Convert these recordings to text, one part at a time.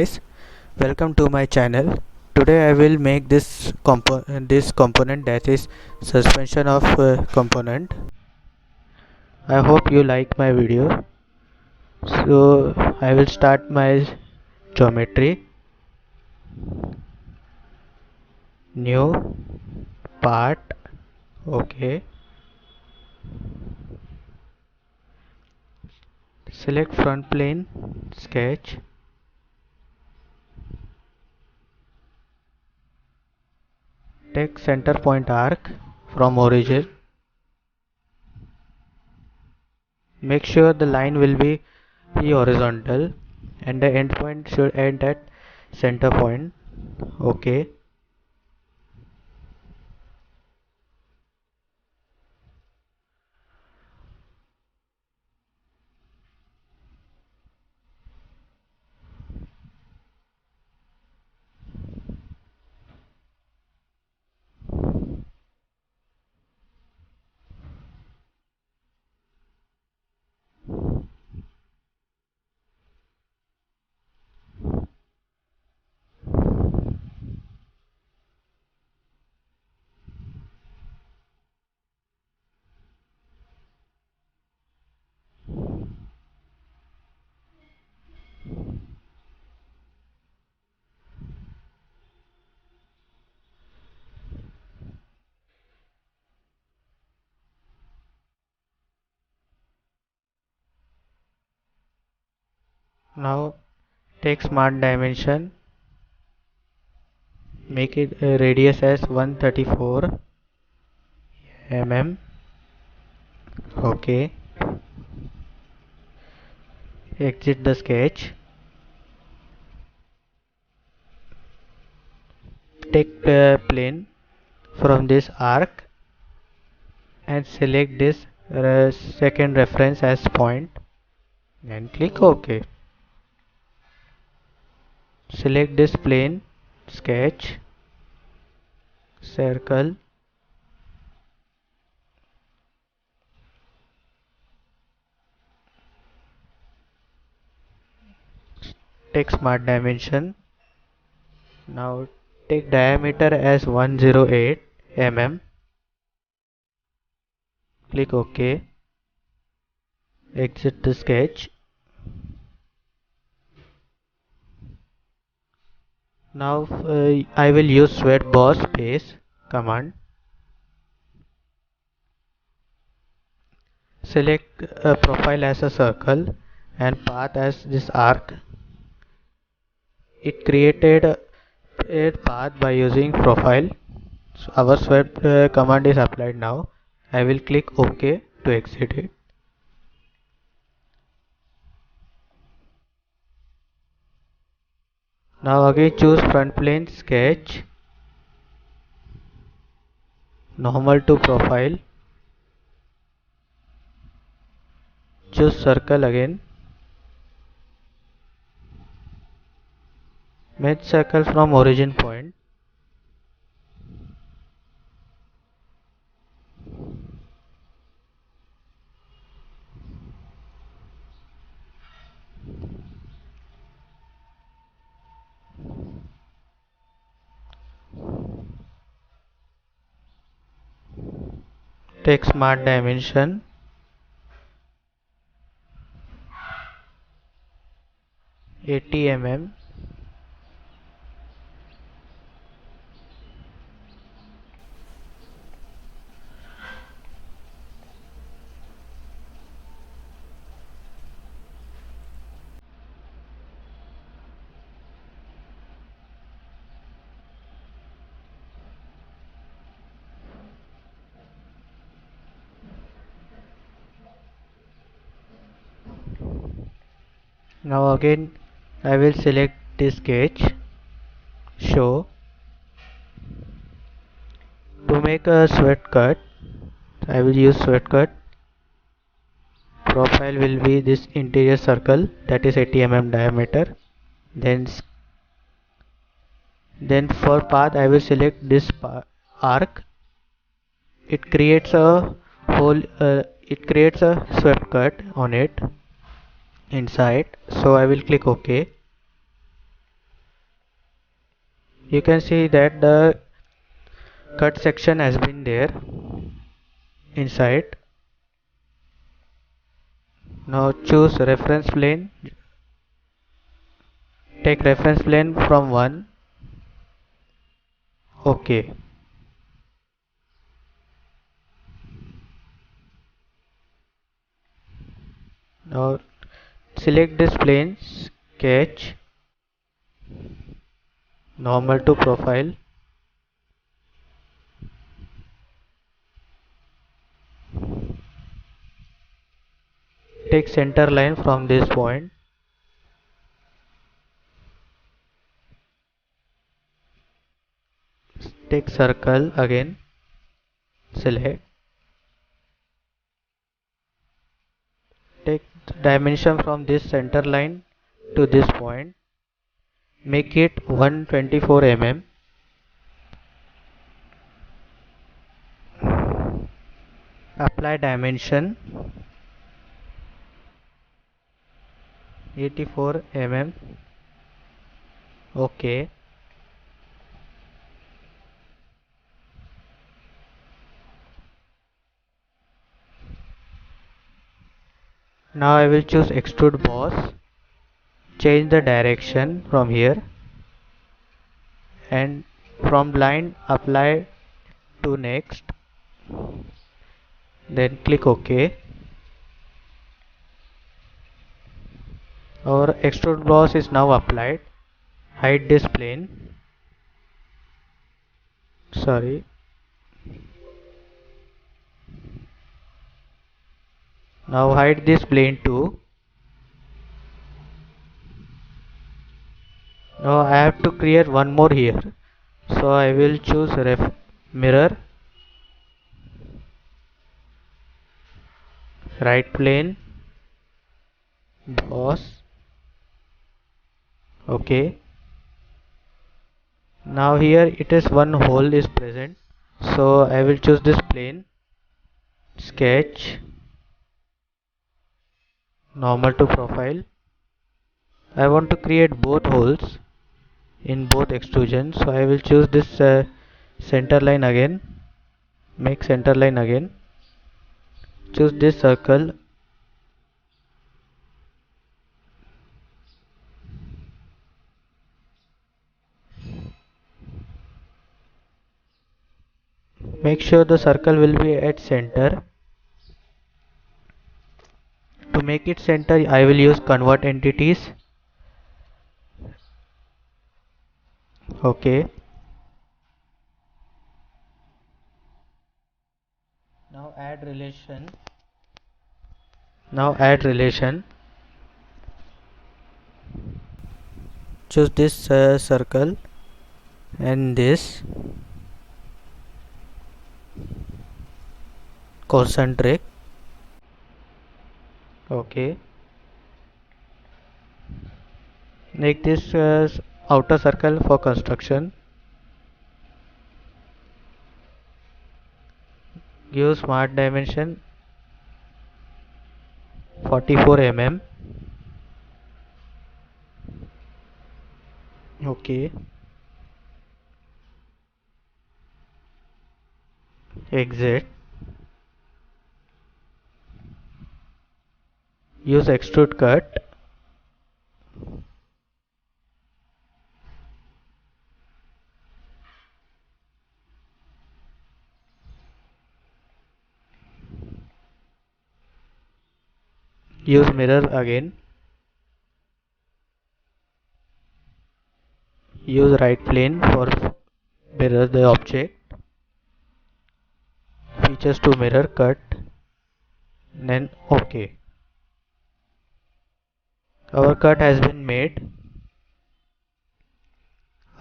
guys, welcome to my channel. Today I will make this component, that is suspension of component. I hope you like my video. So I will start my geometry, new part. Okay, select front plane, sketch, take center point arc from origin. Make sure the line will be horizontal and the end point should end at center point. Okay. Now take smart dimension, make it radius as 134 mm. Okay. Exit the sketch. Take plane from this arc and select this second reference as point and click OK. Select this plane, sketch, circle, take smart dimension. Now take diameter as 108 mm. Click OK. Exit the sketch. Now I will use sweat boss base command. Select a profile as a circle and path as this arc. It created a path by using profile. So our swept command is applied now. I will click OK to exit it. Now again choose front plane, sketch, normal to profile, choose circle again, match circle from origin point. Take smart dimension, 80 mm. Now again I will select this sketch, show. To make a sweat cut, I will use sweat cut. Profile will be this interior circle, that is 80 mm diameter. Then for path I will select this arc. It creates a it creates a swept cut on it inside. So I will click OK. You can see that the cut section has been there inside. Now choose reference plane. Take reference plane from 1. OK. Now select this plane, sketch, normal to profile. Take center line from this point. Take circle again, select. Take dimension from this center line to this point. Make it 124 mm. Apply dimension 84 mm. OK. Now I will choose extrude boss. Change the direction from here and from line apply to next. Then click OK. Our extrude boss is now applied. Hide this plane. Sorry. Now hide this plane too. Now I have to create one more here. So I will choose mirror, right plane, boss. OK. Now here it is one hole is present. So I will choose this plane, sketch, normal to profile. I want to create both holes in both extrusion, so I will choose this center line again, make center line again, choose this circle, make sure the circle will be at center. To make it center I will use convert entities. OK. Now add relation. Choose this circle and this concentric. OK. Make this outer circle for construction. Give smart dimension 44 mm. OK. Exit. Use extrude cut. Use mirror again. Use right plane for mirror the object. Features to mirror cut. Then OK. Our cut has been made.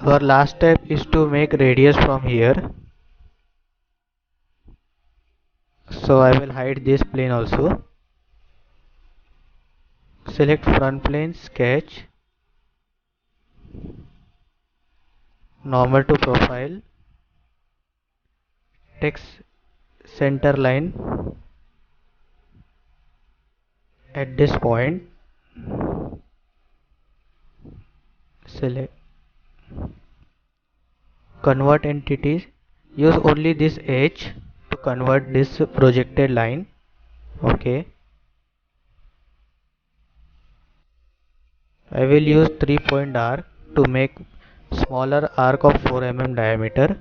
Our last step is to make radius from here. So I will hide this plane also. Select front plane, sketch, normal to profile, text center line at this point, select, convert entities, use only this edge to convert this projected line. Okay, I will use 3-point arc to make smaller arc of 4 mm diameter.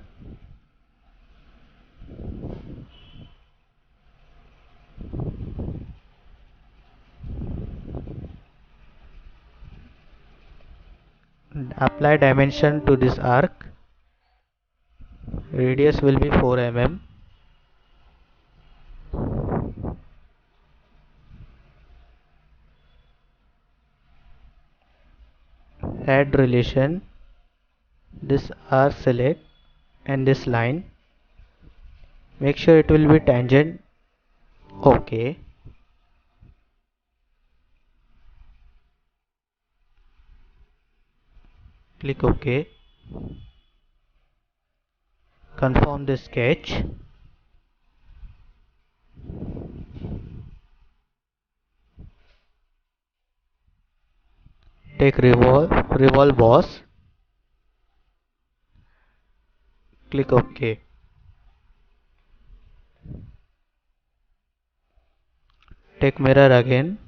Apply dimension to this arc. Radius will be 4 mm. Add relation. This arc select and this line. Make sure it will be tangent. Okay. Click OK. Confirm the sketch. Take revolve boss. Click OK. Take mirror again.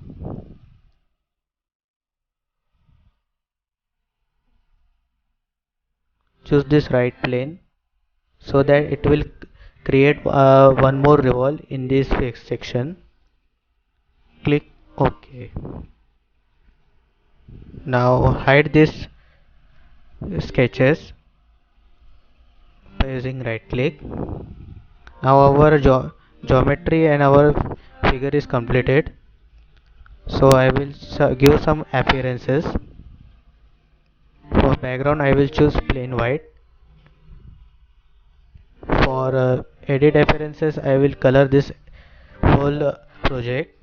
Choose this right plane so that it will create one more revolve in this section. Click OK. Now hide this sketches by using right click. Now our geometry and our figure is completed. So I will give some appearances. For background I will choose plain white. For edit appearances I will color this whole project.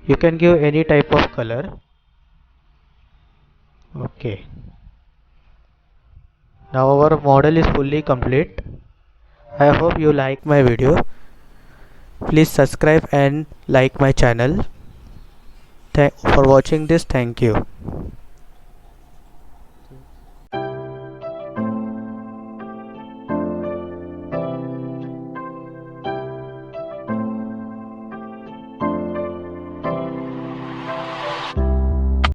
You can give any type of color. Okay. Now our model is fully complete. I hope you like my video. Please subscribe and like my channel. For watching this, thank you.